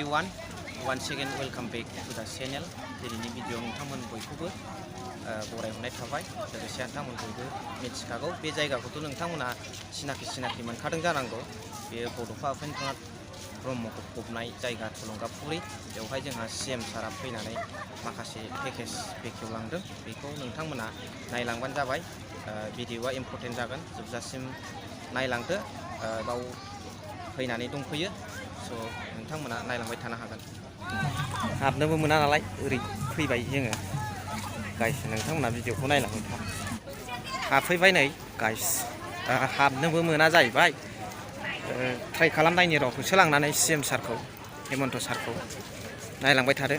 everyone, once again welcome back to the channel. दिनैनि video नोंथांमोन बयखौबो बरायहरनाय थाबाय लोगोसे नोंथांमोन बयबो मिथिखागौ बे जायगाखौथ' नोंथांमोना सिनाखि मोनखादों जानांगौ बेयो बड'फा उपेन्द्रनाथ ब्रह्मखौ फबनाय जायगा थुलुंगाफुरि बेवहाय जोंहा CM सारा फैनानै माखासे पेकेज बेखेवलांदों बेखौ नोंथांमोना नायलांबानो जाबाय भिडिअआ इम्परटेन्ट जागोन जोबजासिम नायलांदो बाव फैनानै दंफैयो स' नोंथांमोना नायलांबाय थानो हागोन हाबनोबो मोना नालाय ओरै फैबाय जोङो गाइस नोंथांमोना भिडिअखौ नायलांबाय था हाबफैबाय नै गाइस हाबनोबो मोना जाहैबाय ट्राइ खालामनायनि र' होसोलांनानै CM सारखौ हेमन्त सारखौ नायलांबाय थादो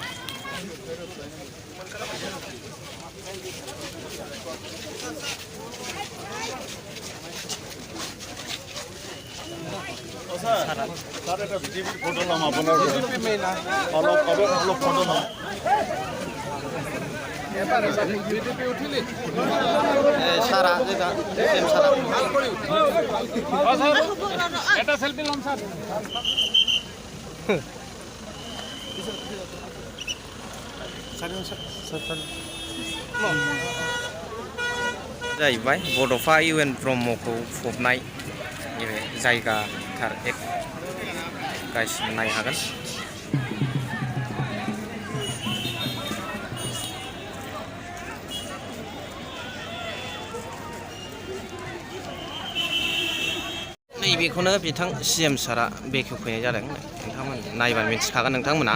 सारा CM सारा এটা সেলফি লম স্যার जाहैबाय बड'फा UN ब्रह्मखौ फबनाय जायगा थार एक गासिबो नायनो हागोन नैबेखौनो बिथां CM सारा बेखेवफैनाय जादों नोंथांमोन नायबानो मिथिखागोन नोंथांमोना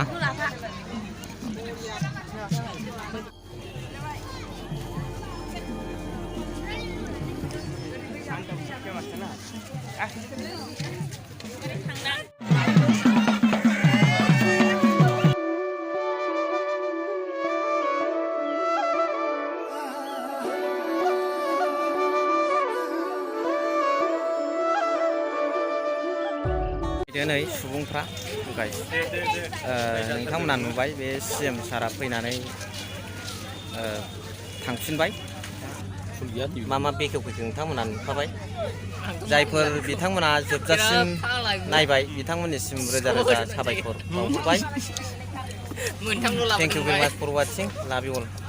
दिनै सुबुंफ्रा गाइस नोंथांमोना नुबाय बे CM सारा फैनानै थांफिनबाय मा बेखेवफैखो नोंथांमोना नुखाबाय जायफोर बिथांमोना जोबजासिम नायबाय बिथांमोननिसिम रोजा रोजा साबायखर बावहरबाय थेंक इउ भेरि माच फर वाचिं लाभ इउ अल